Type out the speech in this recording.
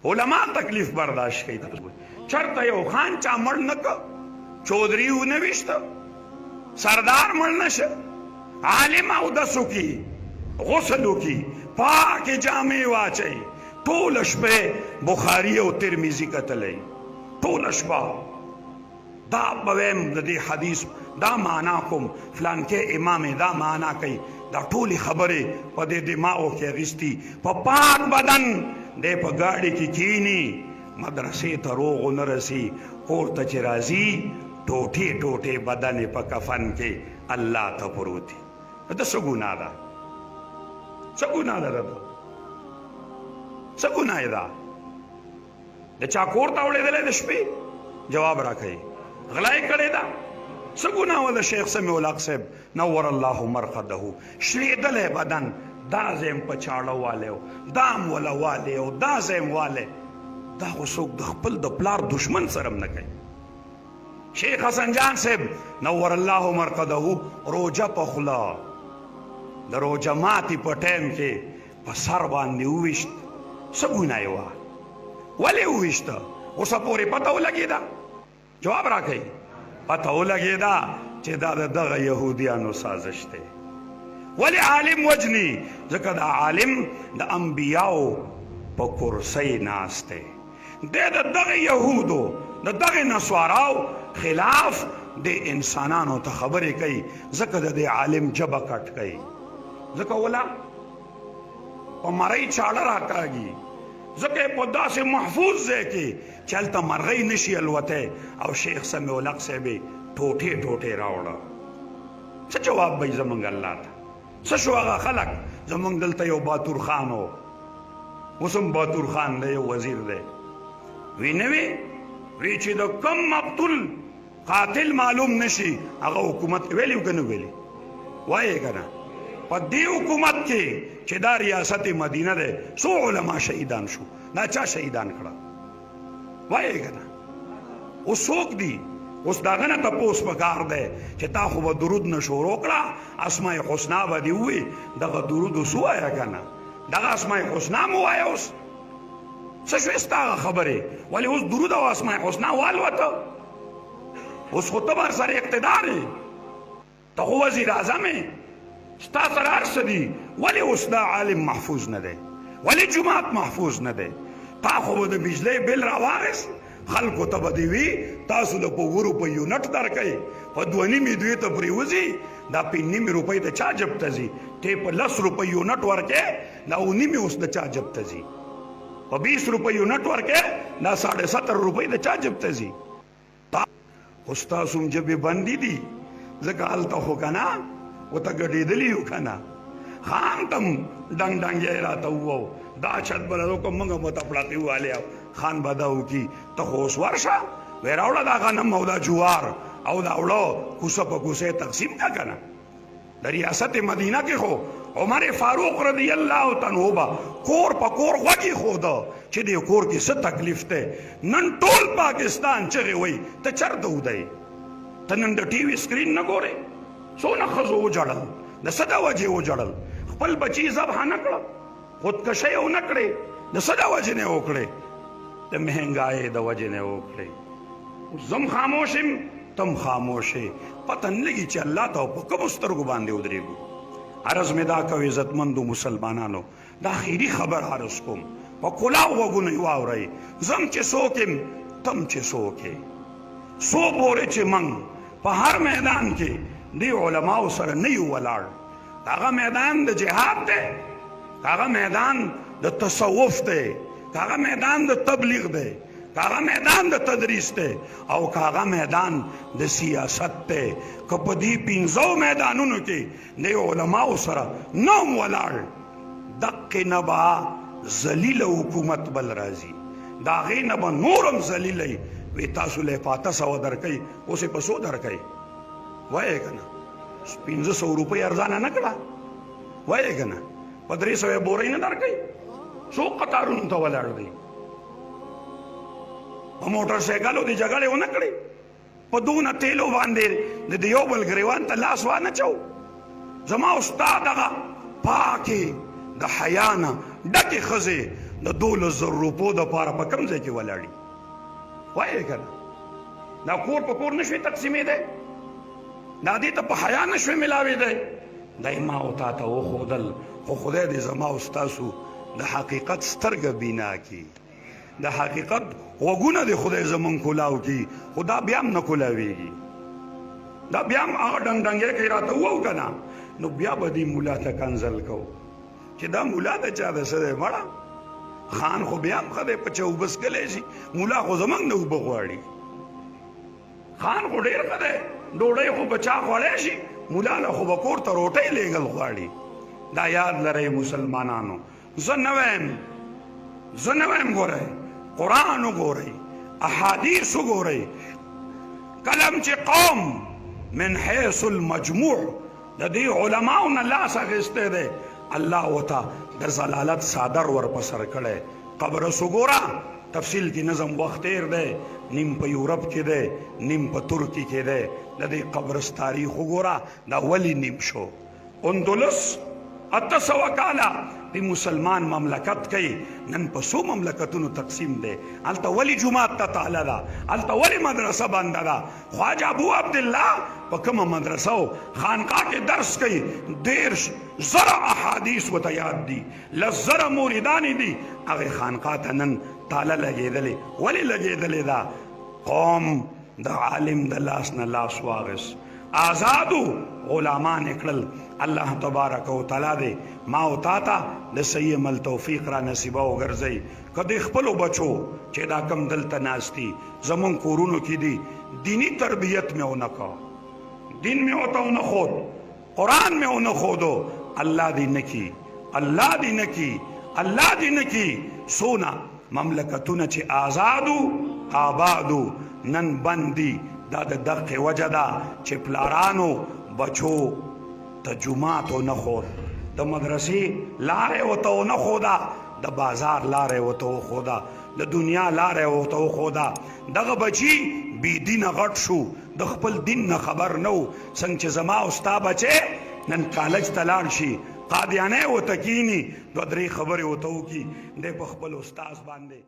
علماء تکلیف برداشت کوي. چرته یو خان چا مړ نه که، چودري ونه ویشته، سردار مړ نشه، عالم اودس وکړي، غسل وکړي، پاکې جامې واچوي، ټوله شپه بخاري او ترمذي کتلی، ټوله شپه دا به ویم د دې حدیث دا معنا کوم، فلانکې امام دا معنا کوي، دا ټولې خبرې په دې دماغو کې اخیستي، په پاک بدن دی په ګاډي کې کینی، مدرسې ته روغ نه رسي، کور ته چې راځي ټوټې ټوټې بدن په کفن کې الله ته پروت دی. د څه ګناه ده؟ څه ګناه ده؟ څه ګناه یې ده؟ د چا کور ته وړېدلی د شپې؟ جواب راکوي. غلا یې کړې ده؟ څه ګناه وه د شیخ سمیع الحق صاحب نور الله مرقده، شلېدلی بدن، دا ځایم په چاړه والی و، دا م وله والی و، دا ځایم والی، دا خو څوک د خپل د پلار دشمن سره هم نه کوي. شیخ حسن جان صاحب نور الله مرقده روجه په خوله، د روجه ماتې په ټایم کې په سر باندې وویشت. څه ګناه یې وه؟ ولې وویشته؟ اوسه پورې پته ولګېده؟ جواب راکوي. پته ولګېده چې دا د دغه یهودیانو سازش دی. ولې عالم وجني؟ ځکه دا عالم د انبیاو په کرسۍ ناست دی، دی د دغه یهودو د دغه نسواراو خلاف د انسانانو ته خبرې کوي، ځکه د دې عالم ژبه کټ کوي، ځکه ولا په مرۍ چاړه راکاږي، ځکه یې په داسې محفوظ ځای کې چې هلته مرغۍ نشي الوتی، او شیخ سمیع الحق صاحب یې ټوټې ټوټې راوړه. څه جواب به یې زمونږ الله ته؟ څه شو هغه خلک؟ زمونږ دلته یو باتور خان و، اوس هم باتور خان دی، یو وزیر دی، وی نه وی چې د کم مقتول قاتل معلوم نشي هغه حکومت ویلی که نه ویلی؟ وایې که نه؟ په دې حکومت کې چې دا ریاست مدینه دی څو علما شهیدان شو؟ دا چا شهیدان کړه؟ وایې که نه؟ اوس څوک دي؟ اوس د هغه نه تپوس پکار دی چې تا خو به درود نه شروع کړه، اسماء حسنا به دې ووایي، دغه درود اوس ووایه که نه؟ دغه اسماء حسنا م ووایه. اوس څه شوې ستا هغه خبرې؟ ولې اوس درود او اسماء حسنا والوته؟ اوس خو ته به سره اقتدار یې، ته خو وزیر اعظم یې، ستا سره هر څه دي، ولې اوس دا عالم محفوظ نه دی؟ ولې جومات محفوظ نه دی؟ تا خو به د بجلۍ بل راواغېست، خلکو ته به دې وي تاسو له په 2 روپۍ یونټ درکوئ، په 2.5 دوی ته پرېوځي، دا 5.5 روپۍ د چا جب ته ځي؟ ته په 10 روپۍ یونټ ورکې، دا 9.5 اوس د چا جب ته ځي؟ په 20 روپۍ یونټ ورکې، دا 70.5 روپۍ د چا جب ته ځي؟ خو ستاسو هم جبې بندې دي، ځکه هلته خو که نه ورته ګډېدلي یو که نه؟ خان ته هم ډنګ ډنګی راته ووو، دا چت به لرو که موږ به تپړاقي والی، خان به دا وکړي، ته خو اوس ورشه، وی راوړه دا غنم او دا جوار او دا وړه کوسه په کوسه تقسیم کا که نه؟ د ریاست مدینه کې خو عمر فاروق رضی الله عنه به کور په کور غوږ ایښوده چې دې کور کې څه تکلیف دی. نن ټول پاکستان چغې وایي ته چېرته ودی؟ ته نن د ټي وي سکرین نه ګورې؟ څونه ښځو وجړل، د څه د وجې وجړل؟ خپل بچي ذبح نه کړه، خودکشۍ ونه کړې، د څه د وجې نه وکړې؟ د مهنګایۍ د وجې نه وکړې. زم خاموش یم، تم خاموش یې، پته نه لګي چې الله ته په کومو سترګو باندې ودرېږو. عرض مې دا کوي عزتمندو مسلمانانو، دا خیري خبر عرض کوم، په کلاو غوږونو یې واورئ. زم چې څوک یم، تم چې څوک یې، څو پورې چې موږ په هر میدان کې دې علماو سره نه یو ولاړ، هغه میدان د جهاد دی، هغه میدان د تصوف دی، هغه میدان د تبلیغ دی، هغه میدان د تدریس دی، او هغه میدان د سیاست دی. که په دې 15 میدانونو کې د علماو سره نه هم ولاړ، دقې نه به ذلیله حکومت بل راځي، د هغې نه به نور هم ذلیله وي. وی تاسو له 500 درکوئ، اوس یې په 100 درکوئ؟ وایې که نه؟ 500 روپۍ ارزانه نه کړه؟ وایې که نه؟ په 300 بورۍ نه درکوئ؟ څو قطارونو ته ولاړ دی؟ په موټر سایکلو دې جګړې ونه کړې؟ په دونه تیلو باندې د یو بل ګریوان ته لاس وانچو. زما استاد هغه پاکې د حیا نه ډکې ښځې د 12,000 روپو دپاره په کوم ځای کې ولاړي؟ وایې که نه؟ دا کور په کور نشوي تقسیمېدی؟ دا دې ته په حیا نشوي میلاوېدی؟ دی ما او تا ته وښودل، خو خدای دې زما او ستاسو د حقیقت سترګه بینا کړي، د حقیقت غوږونه دې خدای زمونږ کولاو کړي، خو دا بیا هم نه کولاوېږي. دا بیا هم هغه ډنګ کوي راته ووو که نه، نو بیا به دې ملا ته کنزل کوو چې دا ملا د چا د څه دی مړه. خان خو بیا هم ښه دی په چوبس کلی شي، ملا خو زمونږ نه اوبه غواړي. خان خو ډېر ښه دی، ډوډۍ خو به چا خوړی شي، ملا له خو به کور ته روټۍ لیږل غواړي. دا یاد لرئ مسلمانانو. زه نه وایم ګورئ، قرآن وګورئ، احادیث وګورئ. کلم چې قوم من حیث المجموع د دې علماو نه لاس اخیستی دی، الله ورته د ضلالت څادر ور په سر کړی. قبرس وګوره، تفصیل کې نظم وخت تیر دی، نیم په یورپ کې دی، نیم په ترکی کې دی. د دې قبرس تاریخ وګوره، دا ولې نیم شو؟ اندلس 800 کاله د مسلمان مملکت کوي، نن په څو مملکتونو تقسیم دی. هلته ولې جومات ته تاله ده؟ هلته ولې مدرسه بنده ده؟ خواجه ابو عبدالله په کومه مدرسه او خانقاه کې درس کوي، 10,000 احادیث ورته یاد دي، 10,000 موریدانې دي. هغې خانقاه ته نن تاله لګېدلې. ولې لګېدلې ده؟ قوم د عالم د لاس نه لاس واغست، آزادو غلامان کړل. الله تبارک و تعالی دې ما او تا ته د صحیح عمل توفیق را نصیبه وګرځوي. که د خپلو بچو چې دا کم دلته ناستي زمونږ کورونو کې دي، دینی تربیت مې ونه کړه، دین مې ورته ونه ښود، قرآن مې ونه ښودو. الله دې نه کي، الله دې نه کي، الله دې نه کي. څونه مملکتونه چې آزادو آبادو نن بندي، دا د دغې وجه ده چې پلارانو بچو ته جومات ونه ښود، د مدرسې لارې ورته ونه ښوده، د بازار لارې ورته وښوده، د دنیا لارې ورته وښوده. دغه بچي بې دینه غټ شو، د خپل دین نه خبر نه و. څنګه چې زما او ستا بچی نن کالج ته لاړ شي، قادیانی ورته کیني، 2-3 خبرې ورته وکړي، دی په خپل استاذ باندې